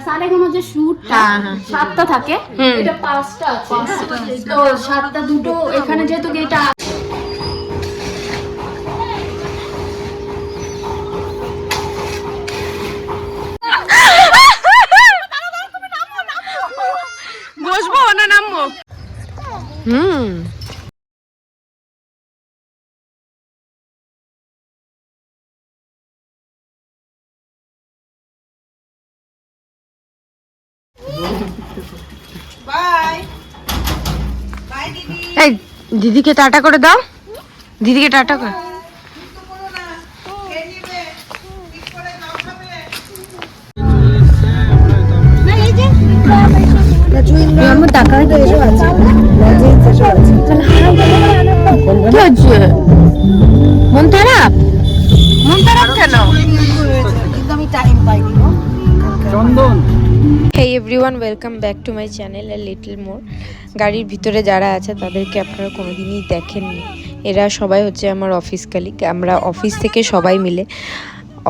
সারেগামা যে শুটটা 7টা থাকে, এটা 5টা আছে, তো 7টা দুটো এখানে যেহেতু এটা বসবো না নামবো। এই দিদিকে টাটা করে দাও, দিদিকে টাটা কর। মন খারাপ, মন খারাপ কেন? Hey everyone, welcome back to my channel A Little More. গাড়ির ভিতরে যারা আছে তাদেরকে আপনারা কোনোদিনই দেখেননি। এরা সবাই হচ্ছে আমার অফিস কালিগ। আমরা অফিস থেকে সবাই মিলে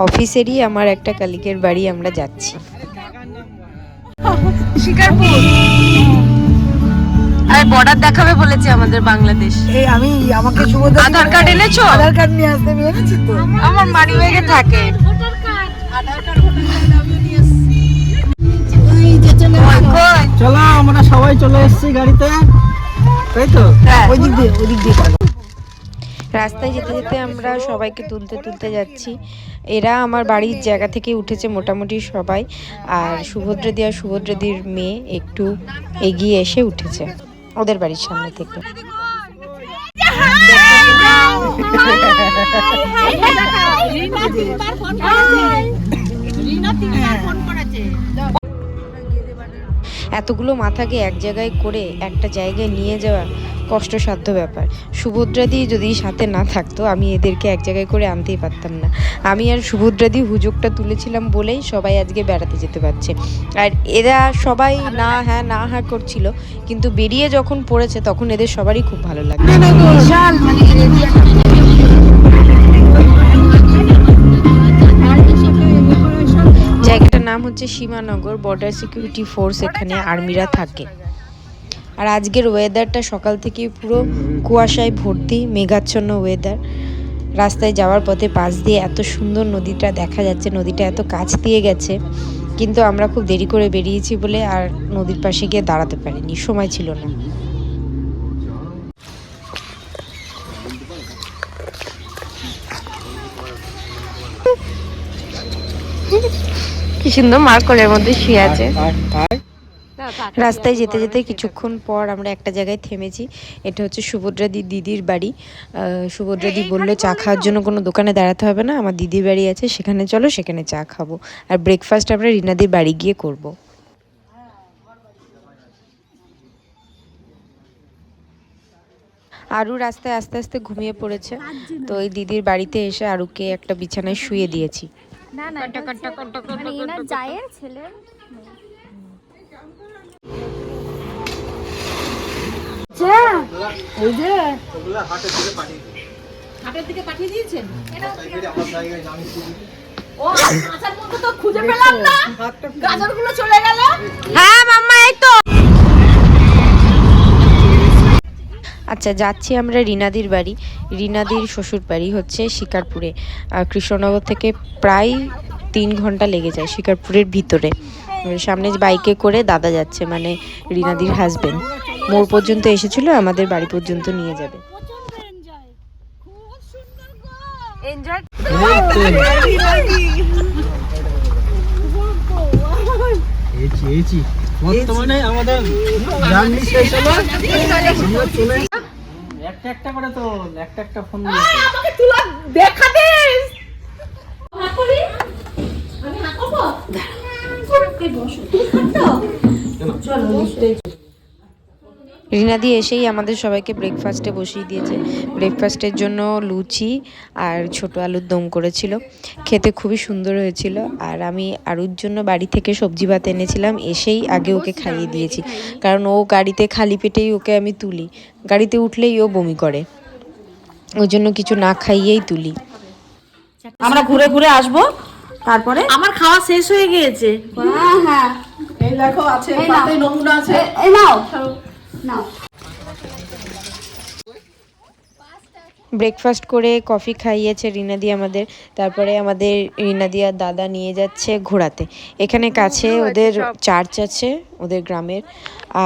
অফিসেরই আমার একটা কালিগের বাড়ি আমরা যাচ্ছি। শিকারপুর আরে বর্ডার দেখাবে বলেছে আমাদের বাংলাদেশ। এই আমি আমাকে আধার কার্ড এনেছো? আধার কার্ড নিয়ে আসতে আমি এনেছি তো। আমার মানি ব্যাগে থাকে ভোটার কার্ড, আধার কার্ড আমিও নিয়ে আসছি। চলো আমরা সবাই চলে এসেছি গাড়িতে, তাই তো? ওই দিক দিয়ে রাস্তায় যেতে যেতে আমরা সবাইকে তুলতে তুলতে যাচ্ছি। এরা আমার বাড়ির জায়গা থেকে উঠেছে মোটামুটি সবাই, আর সুভদ্রাদি আর সুভদ্রাদির মেয়ে একটু এগিয়ে এসে উঠেছে ওদের বাড়ির সামনে থেকে। এতগুলো মাথাকে এক জায়গায় করে একটা জায়গায় নিয়ে যাওয়া কষ্টসাধ্য ব্যাপার। সুভদ্রাদি যদি সাথে না থাকতো আমি এদেরকে এক জায়গায় করে আনতেই পারতাম না। আমি আর সুভদ্রাদি হুজুগটা তুলেছিলাম বলেই সবাই আজকে বেড়াতে যেতে পারছে। আর এরা সবাই না হ্যাঁ করছিল, কিন্তু বেরিয়ে যখন পড়েছে তখন এদের সবারই খুব ভালো লাগছে। জায়গাটার নাম হচ্ছে সীমানগর বর্ডার সিকিউরিটি ফোর্স, এখানে আর্মিরা থাকে। আর আজকের ওয়েদারটা সকাল থেকে পুরো কুয়াশায় ভর্তি, মেঘাচ্ছন্ন ওয়েদার। রাস্তায় যাওয়ার পথে পাশ দিয়ে এত সুন্দর নদীটা দেখা যাচ্ছে, নদীটা এত কাছ দিয়ে গেছে, কিন্তু আমরা খুব দেরি করে বেরিয়েছি বলে আর নদীর পাশে গিয়ে দাঁড়াতে পারিনি, সময় ছিল না। কি সুন্দর মার্কলের মধ্যে শুয়ে আছে। রাস্তায় যেতে যেতে কিছুক্ষণ পর আমরা একটা জায়গায় থেমেছি। এটা হচ্ছে সুভদ্রাদি দিদির বাড়ি। সুভদ্রাদি বললো চা খাওয়ার জন্য কোনো দোকানে দাঁড়াতে হবে না, আমার দিদির বাড়ি আছে, সেখানে চলো, সেখানে চা খাবো। আর ব্রেকফাস্ট আমরা রিনাদির বাড়ি গিয়ে করব। আরু রাস্তায় আস্তে আস্তে ঘুমিয়ে পড়েছে, তো ওই দিদির বাড়িতে এসে আরুকে একটা বিছানায় শুয়ে দিয়েছি। না না মানে এনার জায়ের ছেলে। ওই যে হাটের দিকে পাঠিয়ে দিয়েছেন। ও আসার মতো তো খুঁজে পেলাম না, গাজরগুলো চলে গেল। হ্যাঁ মাম্মা এই তো। আচ্ছা, যাচ্ছি আমরা রিনাদির বাড়ি। রিনাদির শ্বশুর বাড়ি হচ্ছে শিকারপুরে, আর কৃষ্ণনগর থেকে প্রায় 3 ঘন্টা লেগে যায় শিকারপুরের ভিতরে। সামনে বাইকে করে দাদা যাচ্ছে, মানে রিনাদির হাজবেন্ড, মোড় পর্যন্ত এসেছিল, আমাদের বাড়ি পর্যন্ত নিয়ে যাবে। বর্তমানে আমাদের জার্নি শেষ হলো, আমরা চলে একটা করে তো একটা ফোন দিয়েছে আমাকে তুলা দেখাতিস। হাত করি আমি হাত করব। এই বসো তুমি খাটো, চলো স্টেজ। রিনাদি এসেই আমাদের সবাইকে ব্রেকফাস্টে বসিয়ে দিয়েছে। ব্রেকফাস্টের জন্য লুচি আর ছোট আলুর দম করেছিল, খেতে খুবই সুন্দর হয়েছিল। আর আমি আরুর জন্য বাড়ি থেকে সবজি ভাত এনেছিলাম, এসেই আগে ওকে খাইয়ে দিয়েছি, কারণ ও গাড়িতে খালি পেটেই ওকে আমি তুলি, গাড়িতে উঠলেই ও বমি করে, ওই জন্য কিছু না খাইয়েই তুলি। আমরা ঘুরে ঘুরে আসবো, তারপরে আমার খাওয়া শেষ হয়ে গিয়েছে। হ্যাঁ হ্যাঁ এই দেখো আছে, এই নাও। পাতে নমুনা আছে। এই নাও নাও। ব্রেকফাস্ট করে কফি খাইয়েছে রিনাদি আমাদের। তারপরে আমাদের রিনাদি আর দাদা নিয়ে যাচ্ছে ঘোরাতে। এখানে কাছে ওদের চার্চ আছে ওদের গ্রামের,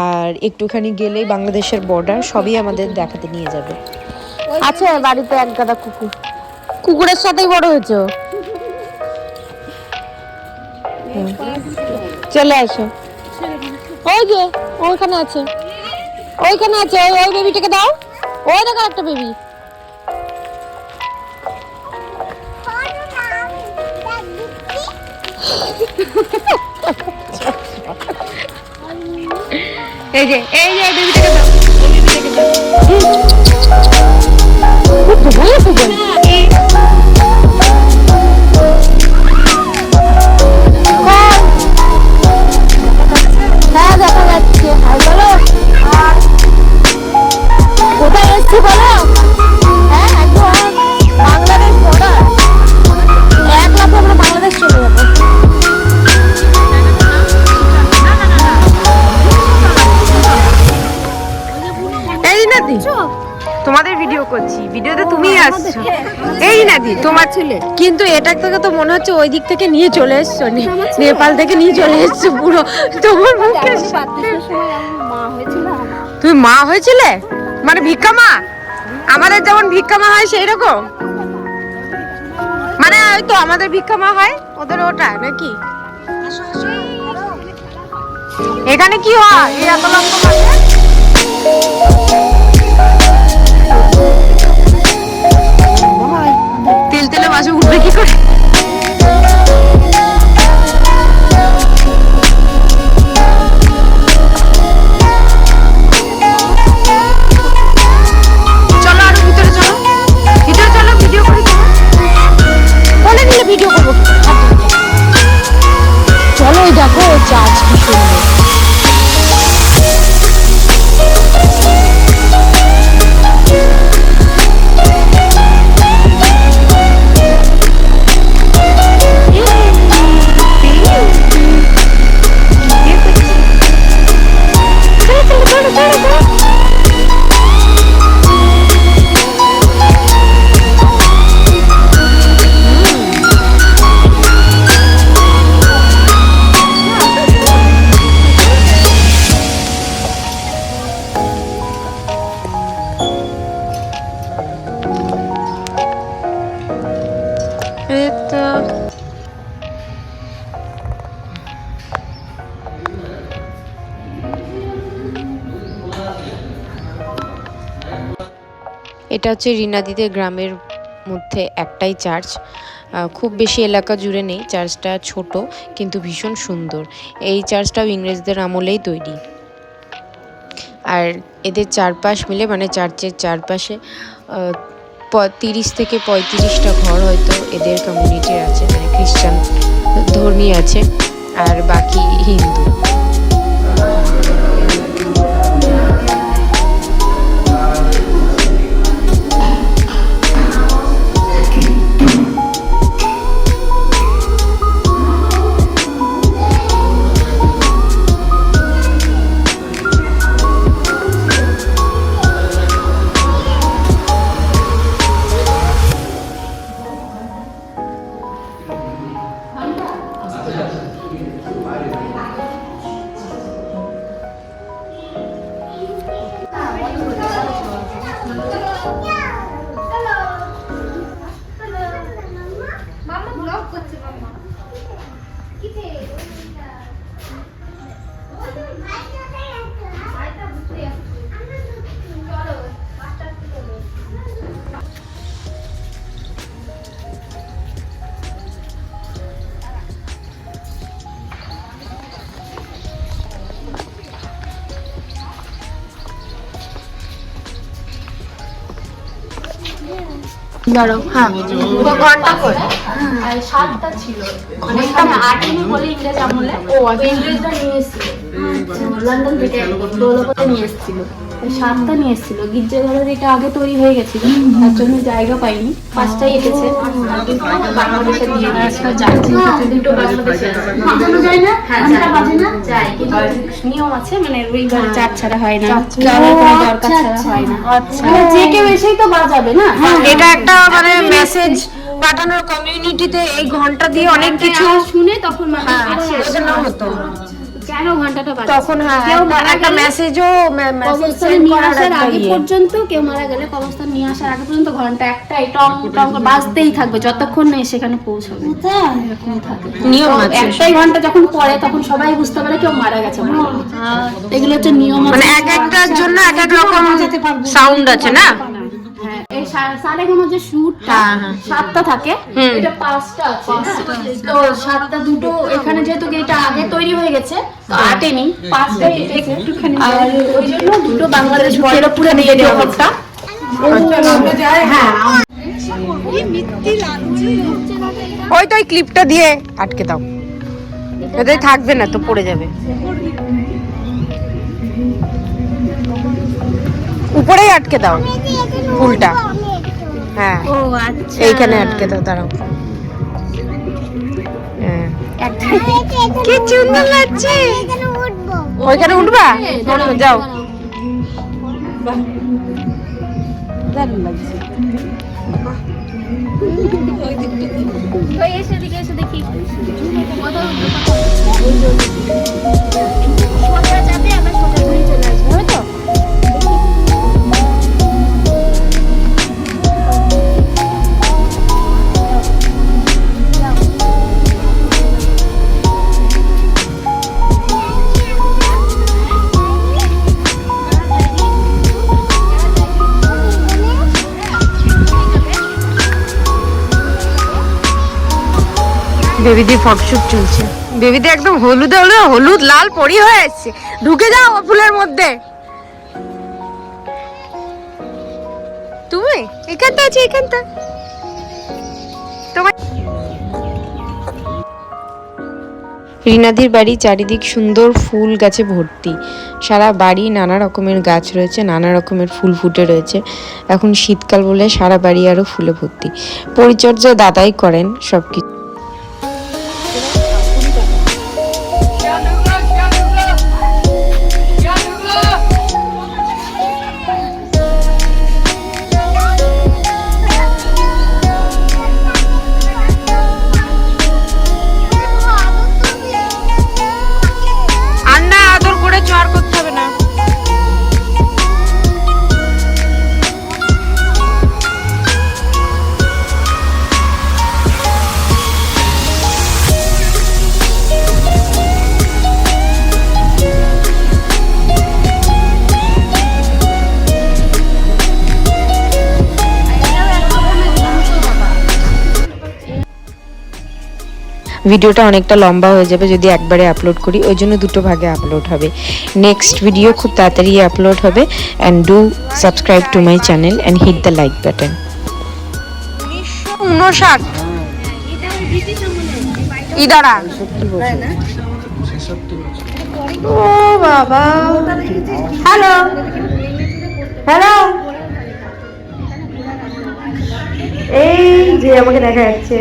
আর একটুখানি গেলেই বাংলাদেশের বর্ডার, সবই আমাদের দেখাতে নিয়ে যাবে। আছে বাড়িতে এক গাদা কুকুর, কুকুরের সাথেই বড় হয়েছে। চলে আসো, ওই যে ওইখানে আছে, ওইখানে আছে, ওই বেবিটাকে দাও। ওই দেখো একটা বেবি। এই যে বেবিটাকে দাও, বেবিটাকে দাও। হ্যাঁ দেখা যাচ্ছে। বলো কোথায় এসছি বলো? হ্যাঁ একদম বাংলাদেশ বর্ডার, এক লাফে আমরা বাংলাদেশ চলে যাবো। এই নাদি তোমাদের ভিডিও করছি, ভিডিওতে তুমি আসছো। এই নাদি তোমার ছেলে, কিন্তু এটা থেকে তো মনে হচ্ছে ওই দিক থেকে নিয়ে চলে এসছো, নেপাল থেকে নিয়ে চলে এসছো পুরো। তোমার মুখে তুমি মা হয়েছিলে, মানে ভিক্ষা মা, আমাদের যেমন ভিক্ষা মা হয় সেই রকম, মানে ওই তো আমাদের ভিক্ষা মা হয় ওদের ওটা নাকি? এখানে কি হয় এই এত লম্বা মাঠে? তেল তেলে মাছে উঠবে কি করে? চলো আরো ভিতরে চলো, ভিতরে চলো, ভিডিও করি। বলে দিলে ভিডিও করবো। চলো ওই দেখো চার্চ কি সুন্দর। এটা হচ্ছে রিনাদিদের গ্রামের মধ্যে একটাই চার্চ, খুব বেশি এলাকা জুড়ে নেই, চার্চটা ছোট কিন্তু ভীষণ সুন্দর। এই চার্চটাও ইংরেজদের আমলেই তৈরি। আর এদের চারপাশ মিলে, মানে চার্চের চারপাশে 30 থেকে 35টা ঘর হয়তো এদের কমিউনিটির আছে, মানে খ্রিস্টান ধর্মী আছে, আর বাকি হিন্দু। দাঁড়াও, হ্যাঁ ঘন্টা করে আর 7টা ছিল, মানে এখানে 8টা বলে ইংরেজ আমলে ইংরেজরা নিয়ে এসেছিল লন্ডন থেকে, দৌলততে নিয়ে এসেছিল, 7টা নিয়ে এসেছিল। গির্জাঘরের এটা আগে তৈরি হয়ে গেছিল, তার জন্য জায়গা পাইনি, 5টাই এসেছে। বাংলাদেশে দিয়ে দিয়েছিল, দুটো বাংলাদেশে বাজানো যায় না, ঘন্টা বাজে না যায়, কিন্তু নিয়ম আছে, মানে রবিবারে চার ছাড়া হয় না, গানের কোনো দরকার ছাড়া হয় না। মানে যে কেউ এসেই তো বাজাবে না, এটা একটা মানে মেসেজ পাঠানোর কমিউনিটিতে এই ঘন্টা দিয়ে অনেক কিছু শুনে তখন মানুষ বোঝানো হতো। কেন ঘন্টাটা বাজে তখন হ্যাঁ একটা মেসেজও কবরস্থানে নিয়ে আসার আগে পর্যন্ত, কেউ মারা গেলে কবরস্থানে নিয়ে আসার আগে পর্যন্ত ঘন্টা একটাই টং টং বাজতেই থাকবে যতক্ষণ না সেখানে পৌঁছাবে। এরকম থাকে নিয়ম আছে। একটাই ঘন্টা যখন পড়ে তখন সবাই বুঝতে পারে কেউ মারা গেছে। এগুলো হচ্ছে নিয়ম, মানে এক একটার জন্য এক এক রকম সাউন্ড আছে না। হ্যাঁ, এই সারেগামার যে সুরটা 7টা থাকে, এটা 5টা আছে, তো 7টা দুটো এখানে যেহেতু এটা আগে তৈরি হয়ে গেছে, তো 8 নেই, 5টাই এসেছে, আর ওই জন্য দুটো বাংলাদেশ বড় পুরো দিয়ে দেওয়া হচ্ছে। হ্যাঁ, ওই তো ওই ক্লিপটা দিয়ে আটকে দাও, এতে থাকবে না তো, পড়ে যাবে। উপরেই আটকে দাও ফুলটা, হ্যাঁ ও আচ্ছা, এইখানে আটকে দাও, দাঁড়াও। হ্যাঁ কি সুন্দর লাগছে, ওইখানে উঠবা, যাও। দারুণ লাগছে। ওই এসে দেখি সোজা যাবে, আবার সোজা ঘুরে চলে আসবে, হবে তো? বেবিদি ফটোশুট চলছে, বেবিদি একদম হলুদ হলুদ লাল পরি হয়ে এসছে। ঢুকে যাও ফুলের মধ্যে। তুমি এখানটা আছে, এখানটা তোমার। রিনাদির বাড়ি চারিদিক সুন্দর ফুল গাছে ভর্তি, সারা বাড়ি নানা রকমের গাছ রয়েছে, নানা রকমের ফুল ফুটে রয়েছে। এখন শীতকাল বলে সারা বাড়ি আরো ফুলে ভর্তি। পরিচর্যা দাদাই করেন সবকিছু। ভিডিওটা অনেকটা লম্বা হয়ে যাবে যদি একবারে আপলোড করি, ওই জন্য দুটো ভাগে আপলোড হবে। নেক্সট ভিডিও খুব তাড়াতাড়ি আপলোড হবে। And do subscribe to my channel and hit the like button. 1959 ইদারা ও বাবা। হ্যালো হ্যালো, এই যে আমাকে দেখা যাচ্ছে,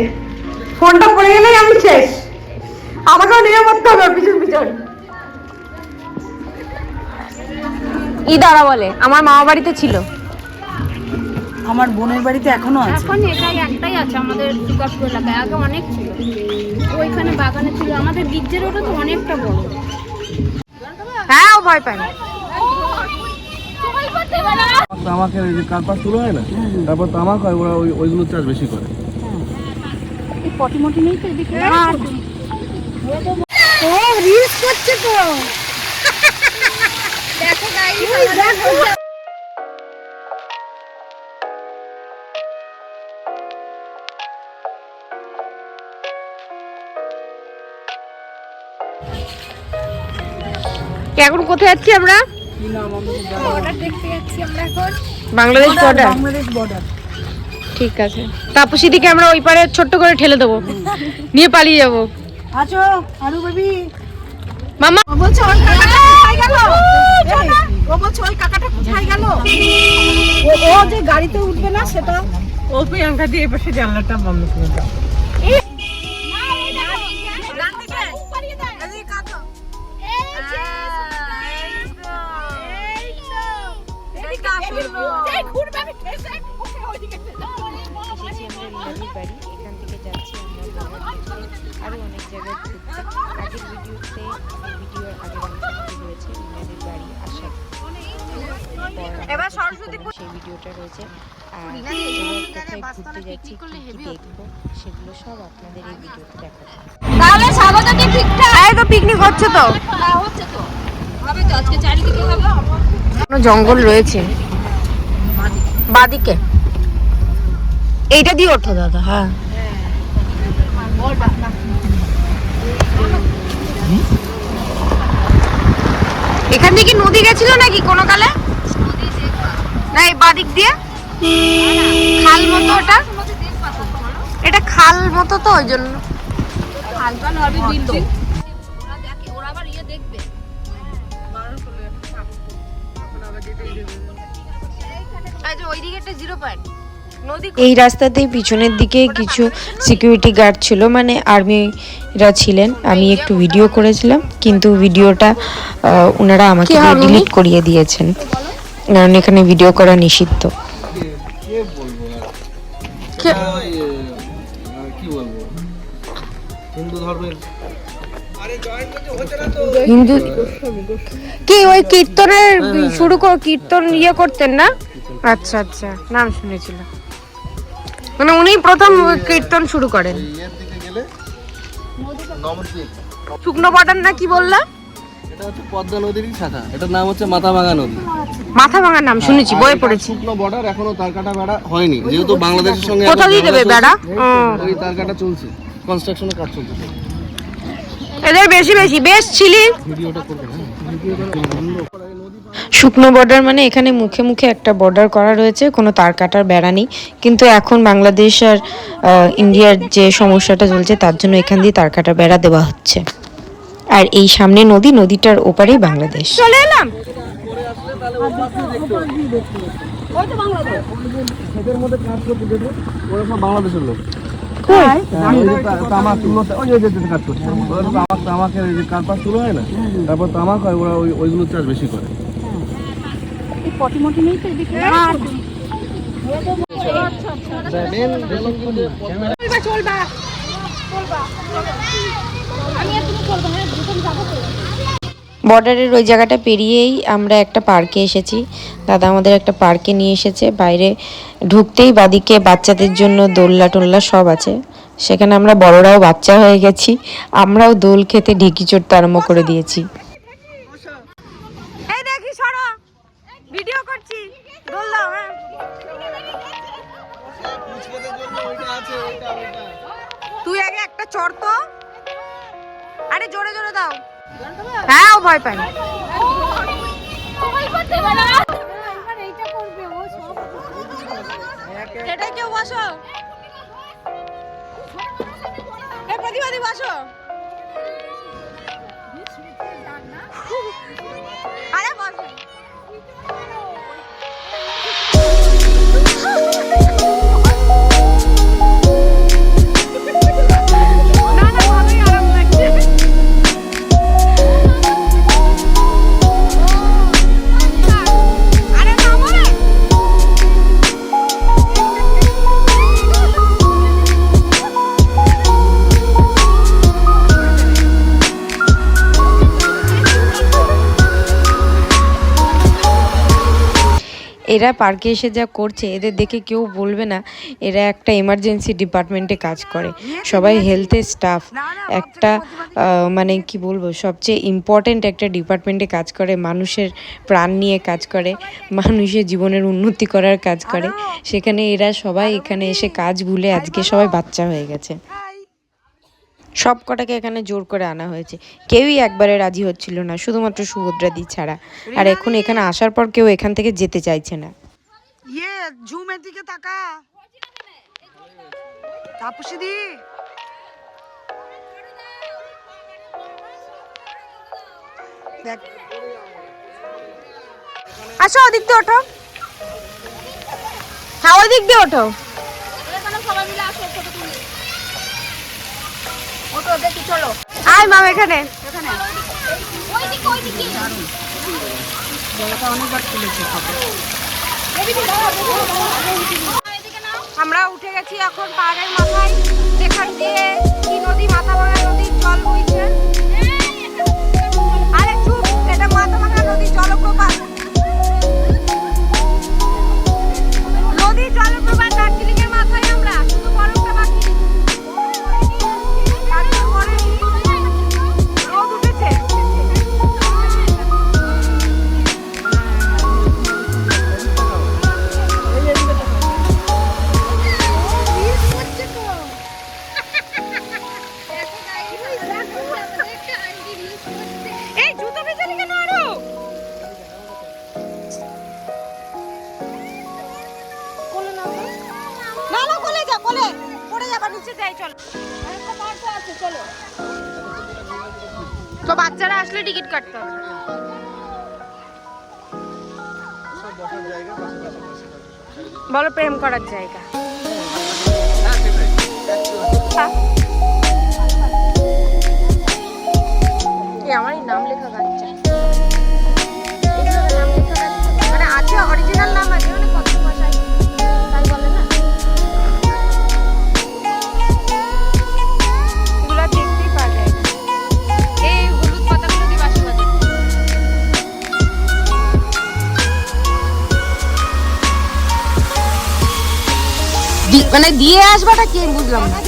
ফোনটা পড়ে গেলেই আমি শেষ, আমাকেও নিয়ে পড়তে হবে পিছন পিছন। ইদারা বলে, আমার মামা বাড়িতে ছিল, আমার বোনের বাড়িতে এখনো আছে। এখন এটাই একটাই আছে আমাদের দুর্গাপুর এলাকায়, আগে অনেক ছিল, ওইখানে বাগানে ছিল। আমাদের গির্জের ওটা তো অনেকটা বড়। হ্যাঁ ও ভয় পায় না। তামাকের ওই যে কার্পাস শুরু হয় না, তারপর তামাক হয়, ওরা ওইগুলো চাষ বেশি করে। পটি মটি নেই তো এদিকে, ও রিলস করছে তো, দেখো গাইস। এখন কোথায় যাচ্ছি আমরা? বর্ডার দেখতে যাচ্ছি আমরা এখন, বাংলাদেশ বর্ডার। বাংলাদেশ বর্ডার। ঠিক আছে, তাপসীদিকে আমরা ওই পারে ছোট্ট করে ঠেলে দেবো, নিয়ে পালিয়ে যাবো। আছো আরু বেবি। মামা ও বলছে ওই কাকাটা কোথায় গেল? ও বলছে ওই কাকাটা কোথায় গেল? ও যে গাড়িতে উঠবে না সেটা। ও প্রিয়াঙ্কা দিয়ে এপাশে জানলাটা বন্ধ করে দাও। এখান থেকে যাচ্ছি আমরা আরো অনেক জায়গায় ঘুরতে। আগের ভিডিওতে ভিডিওর আগের অংশটি রয়েছে মিনাদির বাড়ি আসা, এবার সরস্বতী সেই ভিডিওটা রয়েছে। আর কোথায় ঘুরতে যাচ্ছি, কি কি দেখবো, সেগুলো সব আপনাদের এই ভিডিওতে দেখাবো। তাহলে স্বাগত কি ঠিকঠাক? এই তো পিকনিক হচ্ছে তো, না হচ্ছে তো, হবে তো, আজকে চারিদিকে হবে। কোনো জঙ্গল রয়েছে বাদিকে, এইটা দিয়ে ওঠো দাদা। হ্যাঁ এখান থেকে নদী গেছিল নাকি কোনো কালে? না এই বাদিক দিয়ে খাল মতো, ওটা এটা খাল মতো তো, ওই জন্য হালকা নরবি বিল্ডিং। ওরা দেখে, ওরা আবার ইয়ে দেখবে। এই রাস্তাতেই পিছনের দিকে কিছু সিকিউরিটি গার্ড ছিল, মানে আর্মিরা ছিলেন। আমি একটু ভিডিও করেছিলাম, কিন্তু ভিডিওটা ওনারা আমাকে ডিলিট করিয়ে দিয়েছেন, কারণ এখানে ভিডিও করা নিষিদ্ধ। কি বলবো, হিন্দু ধর্মের হিন্দু কি ওই কীর্তনের শুরু কীর্তন ইয়ে করতেন না? আচ্ছা আচ্ছা, নাম শুনেছিলাম, মানে উনি প্রথম কীর্তন শুরু করেন। শুকনো বর্ডার না কি বললা? এটা হচ্ছে পদ্মা নদীরই শাখা, এটার নাম হচ্ছে মাথাভাঙা নদী। মাথাভাঙার নাম শুনেছি, বইয়ে পড়েছি। শুকনো বর্ডার এখনো তারকাটা বেড়া হয়নি, যেহেতু বাংলাদেশের সঙ্গে কোথা দিয়ে দেবে বেড়া? ওই তারকাটা চলছে, কনস্ট্রাকশনের কাজ চলছে। এদের বেশি বেশি বেশ ছিলি। ভিডিওটা করবে না? শুকনো বর্ডার মানে এখানে মুখে মুখে একটা বর্ডার করা রয়েছে, কোনো তার কাটার বেড়া নেই। কিন্তু এখন বাংলাদেশ আর ইন্ডিয়ার যে সমস্যাটা চলছে, তার জন্য এখান দিয়ে তার কাটার বেড়া দেওয়া হচ্ছে। আর এই সামনে নদী, নদীটার ওপারেই বাংলাদেশ। চলে এলাম। এদের মধ্যে কাজ করতে দেবো, ওরা সব বাংলাদেশের লোক। তামাক তুলো, ওই যে কাজ করছে, তামাকের যে কার্পাস তুলো হয় না, তারপর তামাক হয়, ওরা ওইগুলো চাষ বেশি করে। বর্ডারের ওই জায়গাটা পেরিয়েই আমরা একটা পার্কে এসেছি। দাদা আমাদের একটা পার্কে নিয়ে এসেছে। বাইরে ঢুকতেই বাদিকে বাচ্চাদের জন্য দোলনা টোলনা সব আছে, সেখানে আমরা বড়রাও বাচ্চা হয়ে গেছি, আমরাও দোল খেতে ঢিকি চড়তে আরম্ভ করে দিয়েছি। এই দেখি সরো, ভিডিও করছি, দোল দাও। হ্যাঁ তুই আগে একটা চড় তো, আরে জোরে জোরে দাও। হ্যাঁ ও ভয় পায়। এটাই কেউ বসো, প্রতিবাদী বসো। আরে বসো। এরা পার্কে এসে যা করছে, এদের দেখে কেউ বলবে না এরা একটা এমার্জেন্সি ডিপার্টমেন্টে কাজ করে। সবাই হেলথের স্টাফ, একটা মানে কি বলবো, সবচেয়ে ইম্পর্টেন্ট একটা ডিপার্টমেন্টে কাজ করে, মানুষের প্রাণ নিয়ে কাজ করে, মানুষের জীবনের উন্নতি করার কাজ করে। সেখানে এরা সবাই এখানে এসে কাজ ভুলে আজকে সবাই বাচ্চা হয়ে গেছে। সব কটাকে এখানে জোর করে আনা হয়েছে, কেউই একবারে রাজি হচ্ছিল না, শুধুমাত্র সুভদ্রা দি ছাড়া। আর এখন এখানে আসার পর কেউ এখান থেকে যেতে চাইছে না। ঝুমের দিকে তাকা। তাপসী দি দেখ, আসো ওদিক দিয়ে ওঠো। হ্যাঁ ওই দিক দিয়ে ওঠো। আয় মাম এখানে। আমরা উঠে গেছি এখন পাহাড়ের মাথায়, যেখান দিয়ে কি নদী, মাথা ভাঙা নদীর জল বইছে। আরে চুপ, এটা মাথা ভাঙা নদীর জলপ্রপাত। নদীর জলপ্রপাত দার্জিলিং এর মাথায় আমরা, শুধু বরফটা বাকি। রোদ উঠেছে। এই জুতো ভেজালি কেন আরো? না না কোলে যা, কোলে পড়ে যাবা, নিচে যাই চল। তো বাচ্চারা আসলে টিকিট কাটতে হবে। বলো প্রেম করার জায়গা। আমারই নাম লেখা গাছ, মানে আছে অরিজিনাল নাম আছে, মানে কত ভাষায় তাই বলে না। এগুলো দেখতেই পাওয়া যায়। এই হলুদ পাতাগুলো দিয়ে বাসি বাজে। মানে দিয়ে আসবাটা কি বুঝলাম না।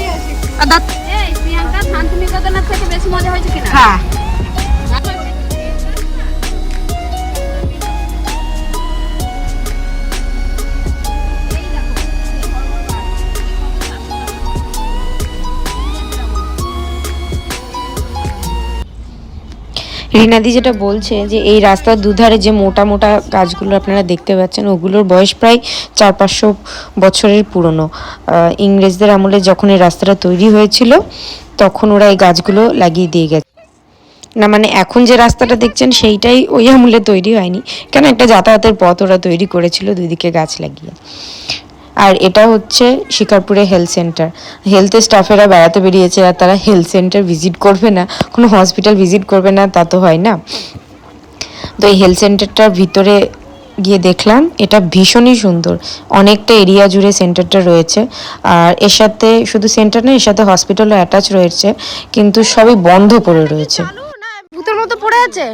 প্রিয়াঙ্কা শান্তিনিকেতনের থেকে বেশি মজা হয়েছে কিনা? হ্যাঁ রিনাদি যেটা বলছে যে এই রাস্তার দুধারে যে মোটা মোটা গাছগুলো আপনারা দেখতে পাচ্ছেন, ওগুলোর বয়স প্রায় 400-500 বছরের পুরনো। ইংরেজদের আমলে যখন এই রাস্তাটা তৈরি হয়েছিল তখন ওরা এই গাছগুলো লাগিয়ে দিয়ে গেছে। না মানে এখন যে রাস্তাটা দেখছেন সেইটাই ওই আমলে তৈরি হয়নি, কেন একটা যাতায়াতের পথ ওরা তৈরি করেছিল দুদিকে গাছ লাগিয়ে। আর এটা হচ্ছে শিকারপুরে হেলথ সেন্টার। হেলথের স্টাফেরা বেড়াতে বেরিয়েছে, আর তারা হেলথ সেন্টার ভিজিট করবে না, কোনো হসপিটাল ভিজিট করবে না, তা তো হয় না। তো এই হেলথ সেন্টারটার ভিতরে গিয়ে দেখলাম, এটা ভীষণই সুন্দর। অনেকটা এরিয়া জুড়ে সেন্টারটা রয়েছে, আর এর সাথে শুধু সেন্টার না, এর সাথে হসপিটালও অ্যাটাচ রয়েছে, কিন্তু সবই বন্ধ পড়ে রয়েছে। ভূতের মতো পড়ে আছে।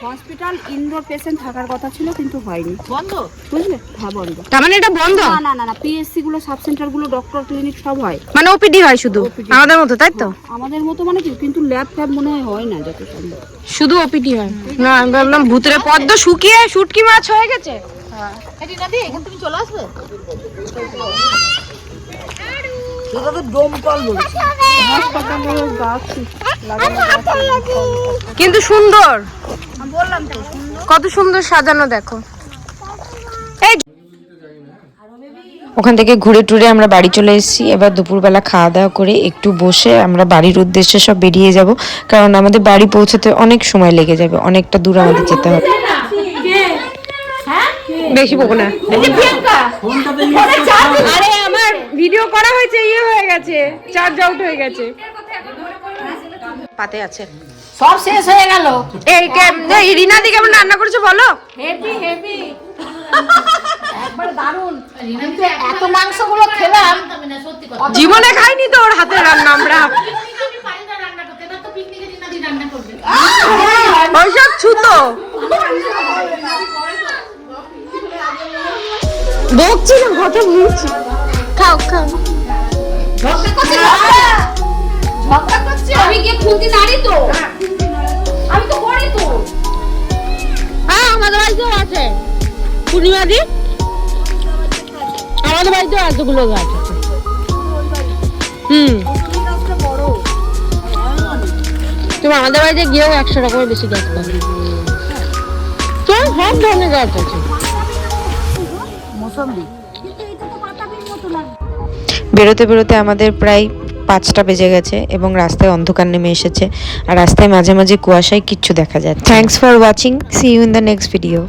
হসপিটাল ইনডোর পেশেন্ট থাকার কথা ছিল কিন্তু হয়নি, বন্ধ, বুঝলে? হ্যাঁ বন্ধ। তার মানে এটা বন্ধ? না না না, পিএসসি গুলো, সাব সেন্টার গুলো, ডক্টর ক্লিনিক সব হয়, মানে ওপিডি হয় শুধু আমাদের মতো, তাই তো? আমাদের মতো মানে কি, কিন্তু ল্যাব ফ্যাব মনে হয় না, যত সম্ভব শুধু ওপিডি হয়। না আমি ভাবলাম ভূতের পদ্ম শুকিয়ে শুটকি মাছ হয়ে গেছে। হ্যাঁ এটি না দি, এখানে তুমি চলে আসবে। এটা তো ডোমকল বলছি, হাসপাতালের গাছ কিন্তু সুন্দর। বললাম তো কত সুন্দর সাজানো, দেখো। ওখান থেকে ঘুরে টুরে আমরা বাড়ি চলে এসেছি। এবার দুপুরবেলা খাওয়া দাওয়া করে একটু বসে আমরা বাড়ির উদ্দেশ্যে সব বেরিয়ে যাব, কারণ আমাদের বাড়ি পৌঁছাতে অনেক সময় লেগে যাবে, অনেকটা দূর আমাদের যেতে হবে। বেশি বকো না। আরে আমার ভিডিও করা হয়েছে, ইয়ে হয়ে গেছে, চার্জ আউট হয়ে গেছে। পাতে আছে, সব শেষ হয়ে গেল। এই রিনাদি কেমন রান্না করেছে বলো? হেভি হেভি, একবার দারুণ। এত মাংসগুলো খেলাম, জীবনে খাইনি তো ওর হাতের রান্না আমরা। ওইসব ছুতো বকছি না, কথা বলছি। খাও খাও। ঝগড়া করছি আমি, গিয়ে খুঁতি নাড়ি তো, আমি তো করি তো। হ্যাঁ আমাদের বাড়িতেও আছে পূর্ণিমা দি, আমাদের বাড়িতেও এতগুলো গাছ আছে। তুমি আমাদের বাড়িতে গিয়েও 100 রকমের বেশি গাছ পাবে, তো সব ধরনের গাছ আছে। বেরোতে বেরোতে আমাদের প্রায় 5টা বেজে গেছে এবং রাস্তায় অন্ধকার নেমে এসেছে আর রাস্তায় মাঝে মাঝে কুয়াশায় কিচ্ছু দেখা যায়। Thanks for watching, see you in the next video.